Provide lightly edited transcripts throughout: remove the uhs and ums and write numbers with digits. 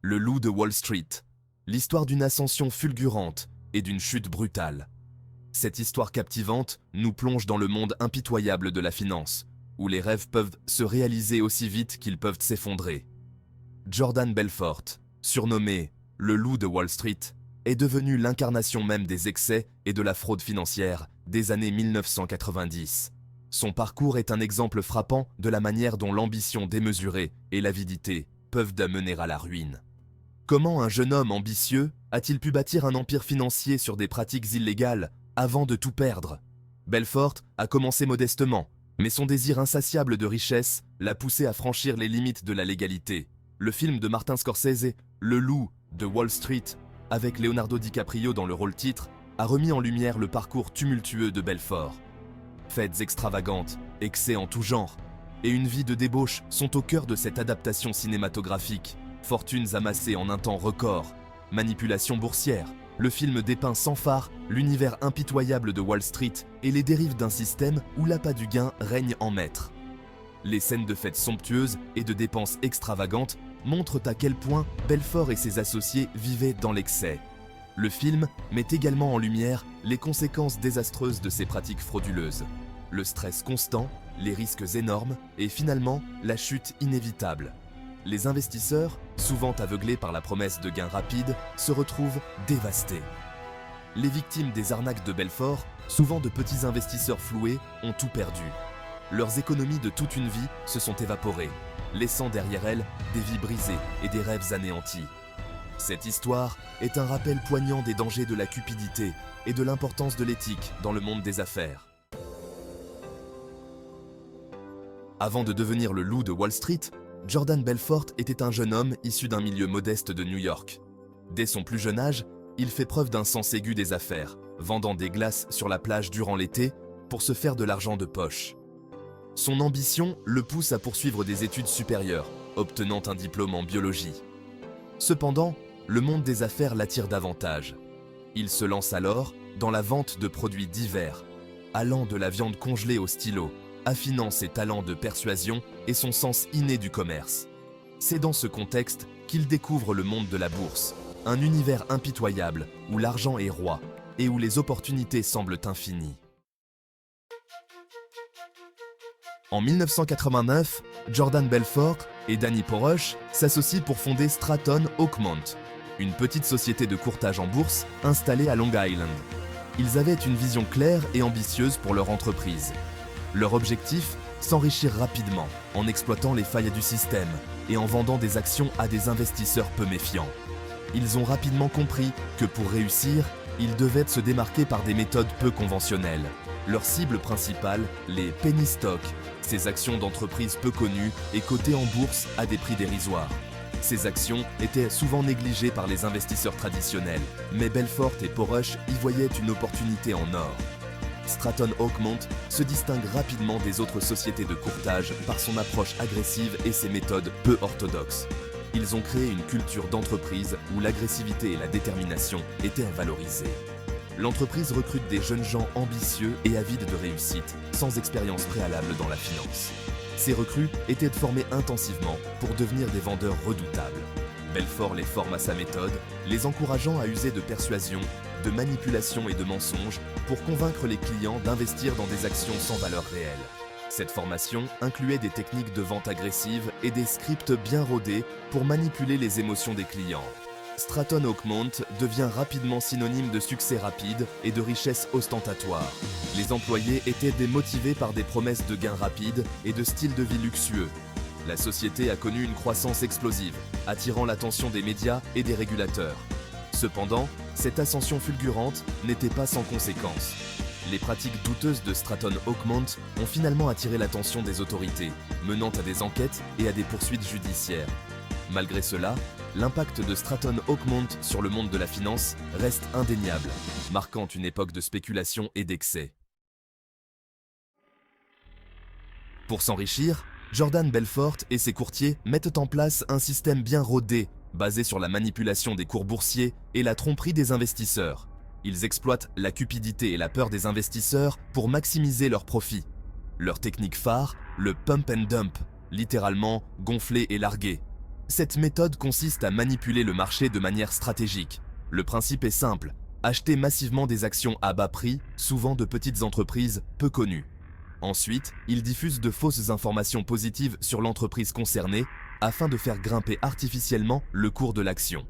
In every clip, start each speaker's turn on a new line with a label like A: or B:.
A: Le loup de Wall Street, l'histoire d'une ascension fulgurante et d'une chute brutale. Cette histoire captivante nous plonge dans le monde impitoyable de la finance, où les rêves peuvent se réaliser aussi vite qu'ils peuvent s'effondrer. Jordan Belfort, surnommé le loup de Wall Street, est devenu l'incarnation même des excès et de la fraude financière des années 1990. Son parcours est un exemple frappant de la manière dont l'ambition démesurée et l'avidité peuvent mener à la ruine. Comment un jeune homme ambitieux a-t-il pu bâtir un empire financier sur des pratiques illégales avant de tout perdre? Belfort a commencé modestement, mais son désir insatiable de richesse l'a poussé à franchir les limites de la légalité. Le film de Martin Scorsese, Le loup de Wall Street, avec Leonardo DiCaprio dans le rôle titre, a remis en lumière le parcours tumultueux de Belfort. Fêtes extravagantes, excès en tout genre, et une vie de débauche sont au cœur de cette adaptation cinématographique. Fortunes amassées en un temps record, manipulation boursière. Le film dépeint sans phare l'univers impitoyable de Wall Street et les dérives d'un système où l'appât du gain règne en maître. Les scènes de fêtes somptueuses et de dépenses extravagantes montrent à quel point Belfort et ses associés vivaient dans l'excès. Le film met également en lumière les conséquences désastreuses de ces pratiques frauduleuses. Le stress constant, les risques énormes et finalement la chute inévitable. Les investisseurs, souvent aveuglés par la promesse de gains rapides, se retrouvent dévastés. Les victimes des arnaques de Belfort, souvent de petits investisseurs floués, ont tout perdu. Leurs économies de toute une vie se sont évaporées, laissant derrière elles des vies brisées et des rêves anéantis. Cette histoire est un rappel poignant des dangers de la cupidité et de l'importance de l'éthique dans le monde des affaires. Avant de devenir le loup de Wall Street, Jordan Belfort était un jeune homme issu d'un milieu modeste de New York. Dès son plus jeune âge, il fait preuve d'un sens aigu des affaires, vendant des glaces sur la plage durant l'été pour se faire de l'argent de poche. Son ambition le pousse à poursuivre des études supérieures, obtenant un diplôme en biologie. Cependant, le monde des affaires l'attire davantage. Il se lance alors dans la vente de produits divers, allant de la viande congelée au stylo, affinant ses talents de persuasion et son sens inné du commerce. C'est dans ce contexte qu'il découvre le monde de la bourse, un univers impitoyable où l'argent est roi et où les opportunités semblent infinies. En 1989, Jordan Belfort et Danny Poroch s'associent pour fonder Stratton Oakmont, une petite société de courtage en bourse installée à Long Island. Ils avaient une vision claire et ambitieuse pour leur entreprise. Leur objectif, s'enrichir rapidement en exploitant les failles du système et en vendant des actions à des investisseurs peu méfiants. Ils ont rapidement compris que pour réussir, ils devaient se démarquer par des méthodes peu conventionnelles. Leur cible principale, les penny stocks, ces actions d'entreprises peu connues et cotées en bourse à des prix dérisoires. Ces actions étaient souvent négligées par les investisseurs traditionnels, mais Belfort et Poroch y voyaient une opportunité en or. Stratton Oakmont se distingue rapidement des autres sociétés de courtage par son approche agressive et ses méthodes peu orthodoxes. Ils ont créé une culture d'entreprise où l'agressivité et la détermination étaient valorisées. L'entreprise recrute des jeunes gens ambitieux et avides de réussite, sans expérience préalable dans la finance. Ces recrues étaient formées intensivement pour devenir des vendeurs redoutables. Belfort les forme à sa méthode, les encourageant à user de persuasion, de manipulation et de mensonges pour convaincre les clients d'investir dans des actions sans valeur réelle. Cette formation incluait des techniques de vente agressive et des scripts bien rodés pour manipuler les émotions des clients. Stratton Oakmont devient rapidement synonyme de succès rapide et de richesse ostentatoire. Les employés étaient démotivés par des promesses de gains rapides et de styles de vie luxueux. La société a connu une croissance explosive, attirant l'attention des médias et des régulateurs. Cependant, cette ascension fulgurante n'était pas sans conséquences. Les pratiques douteuses de Stratton Oakmont ont finalement attiré l'attention des autorités, menant à des enquêtes et à des poursuites judiciaires. Malgré cela, l'impact de Stratton Oakmont sur le monde de la finance reste indéniable, marquant une époque de spéculation et d'excès. Pour s'enrichir, Jordan Belfort et ses courtiers mettent en place un système bien rodé, basé sur la manipulation des cours boursiers et la tromperie des investisseurs. Ils exploitent la cupidité et la peur des investisseurs pour maximiser leurs profits. Leur technique phare, le pump and dump, littéralement gonfler et larguer. Cette méthode consiste à manipuler le marché de manière stratégique. Le principe est simple, acheter massivement des actions à bas prix, souvent de petites entreprises peu connues. Ensuite, il diffuse de fausses informations positives sur l'entreprise concernée afin de faire grimper artificiellement le cours de l'action.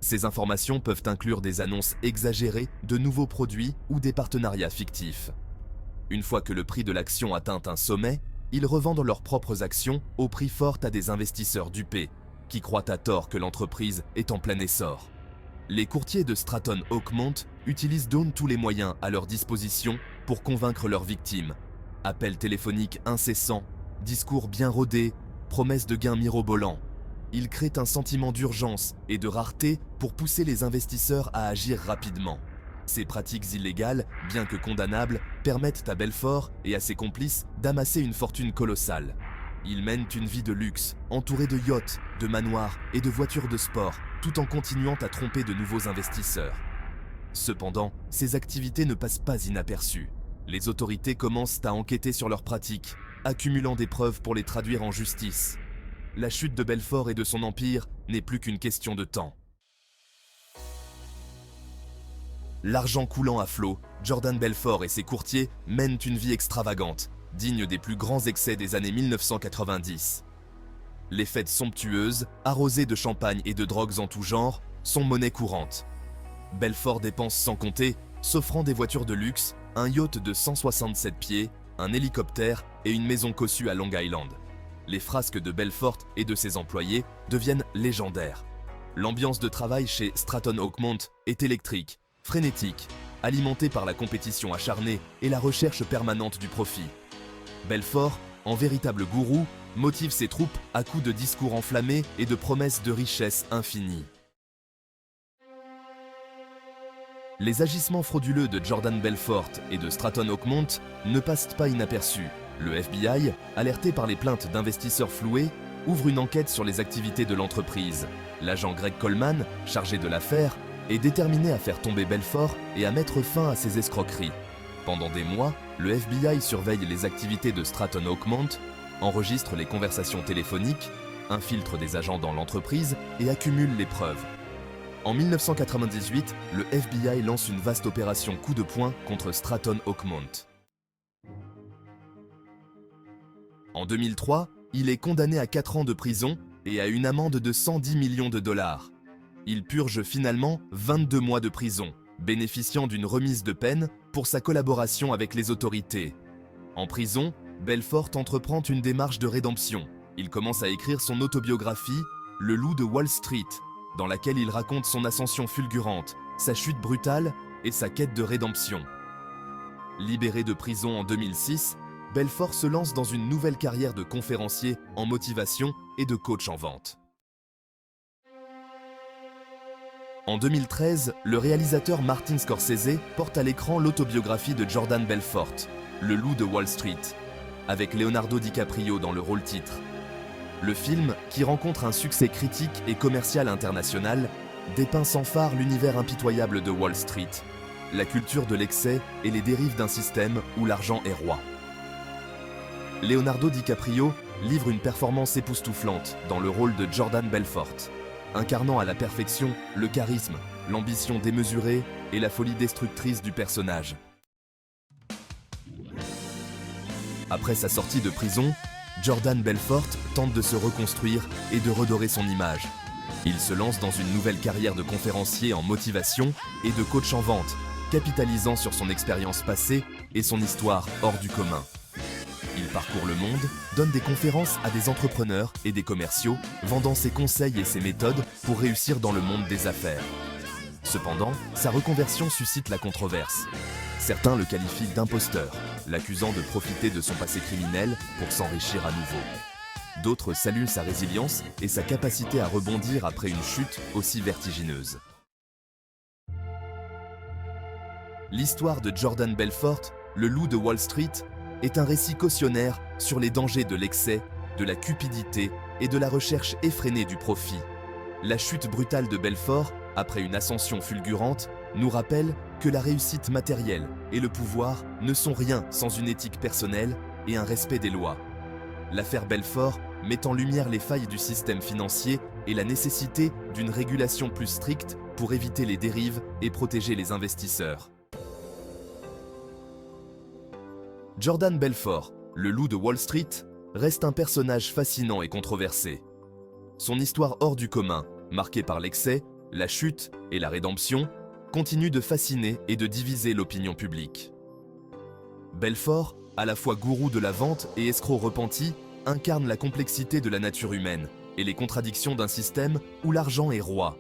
A: Ces informations peuvent inclure des annonces exagérées de nouveaux produits ou des partenariats fictifs. Une fois que le prix de l'action atteint un sommet, ils revendent leurs propres actions au prix fort à des investisseurs dupés, qui croient à tort que l'entreprise est en plein essor. Les courtiers de Stratton Oakmont utilisent donc tous les moyens à leur disposition pour convaincre leurs victimes. Appels téléphoniques incessants, discours bien rodés, promesses de gains mirobolants. Ils créent un sentiment d'urgence et de rareté pour pousser les investisseurs à agir rapidement. Ces pratiques illégales, bien que condamnables, permettent à Belfort et à ses complices d'amasser une fortune colossale. Ils mènent une vie de luxe, entourés de yachts, de manoirs et de voitures de sport, tout en continuant à tromper de nouveaux investisseurs. Cependant, ces activités ne passent pas inaperçues. Les autorités commencent à enquêter sur leurs pratiques, accumulant des preuves pour les traduire en justice. La chute de Belfort et de son empire n'est plus qu'une question de temps. L'argent coulant à flot, Jordan Belfort et ses courtiers mènent une vie extravagante, digne des plus grands excès des années 1990. Les fêtes somptueuses, arrosées de champagne et de drogues en tout genre, sont monnaie courante. Belfort dépense sans compter, s'offrant des voitures de luxe, un yacht de 167 pieds, un hélicoptère et une maison cossue à Long Island. Les frasques de Belfort et de ses employés deviennent légendaires. L'ambiance de travail chez Stratton Oakmont est électrique, frénétique, alimentée par la compétition acharnée et la recherche permanente du profit. Belfort, en véritable gourou, motive ses troupes à coups de discours enflammés et de promesses de richesse infinie. Les agissements frauduleux de Jordan Belfort et de Stratton Oakmont ne passent pas inaperçus. Le FBI, alerté par les plaintes d'investisseurs floués, ouvre une enquête sur les activités de l'entreprise. L'agent Greg Coleman, chargé de l'affaire, est déterminé à faire tomber Belfort et à mettre fin à ses escroqueries. Pendant des mois, le FBI surveille les activités de Stratton Oakmont, enregistre les conversations téléphoniques, infiltre des agents dans l'entreprise et accumule les preuves. En 1998, le FBI lance une vaste opération coup de poing contre Stratton Oakmont. En 2003, il est condamné à 4 ans de prison et à une amende de 110 millions de dollars. Il purge finalement 22 mois de prison, bénéficiant d'une remise de peine pour sa collaboration avec les autorités. En prison, Belfort entreprend une démarche de rédemption. Il commence à écrire son autobiographie, Le Loup de Wall Street, dans laquelle il raconte son ascension fulgurante, sa chute brutale et sa quête de rédemption. Libéré de prison en 2006, Belfort se lance dans une nouvelle carrière de conférencier en motivation et de coach en vente. En 2013, le réalisateur Martin Scorsese porte à l'écran l'autobiographie de Jordan Belfort, Le Loup de Wall Street, avec Leonardo DiCaprio dans le rôle titre. Le film, qui rencontre un succès critique et commercial international, dépeint sans phare l'univers impitoyable de Wall Street, la culture de l'excès et les dérives d'un système où l'argent est roi. Leonardo DiCaprio livre une performance époustouflante dans le rôle de Jordan Belfort, incarnant à la perfection le charisme, l'ambition démesurée et la folie destructrice du personnage. Après sa sortie de prison, Jordan Belfort tente de se reconstruire et de redorer son image. Il se lance dans une nouvelle carrière de conférencier en motivation et de coach en vente, capitalisant sur son expérience passée et son histoire hors du commun. Il parcourt le monde, donne des conférences à des entrepreneurs et des commerciaux, vendant ses conseils et ses méthodes pour réussir dans le monde des affaires. Cependant, sa reconversion suscite la controverse. Certains le qualifient d'imposteur, l'accusant de profiter de son passé criminel pour s'enrichir à nouveau. D'autres saluent sa résilience et sa capacité à rebondir après une chute aussi vertigineuse. L'histoire de Jordan Belfort, le loup de Wall Street, est un récit cautionnaire sur les dangers de l'excès, de la cupidité et de la recherche effrénée du profit. La chute brutale de Belfort, après une ascension fulgurante, nous rappelle que la réussite matérielle et le pouvoir ne sont rien sans une éthique personnelle et un respect des lois. L'affaire Belfort met en lumière les failles du système financier et la nécessité d'une régulation plus stricte pour éviter les dérives et protéger les investisseurs. Jordan Belfort, le loup de Wall Street, reste un personnage fascinant et controversé. Son histoire hors du commun, marquée par l'excès, la chute et la rédemption, continue de fasciner et de diviser l'opinion publique. Belfort, à la fois gourou de la vente et escroc repenti, incarne la complexité de la nature humaine et les contradictions d'un système où l'argent est roi.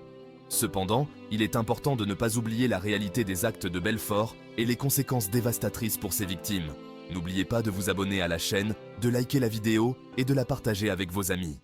A: Cependant, il est important de ne pas oublier la réalité des actes de Belfort et les conséquences dévastatrices pour ses victimes. N'oubliez pas de vous abonner à la chaîne, de liker la vidéo et de la partager avec vos amis.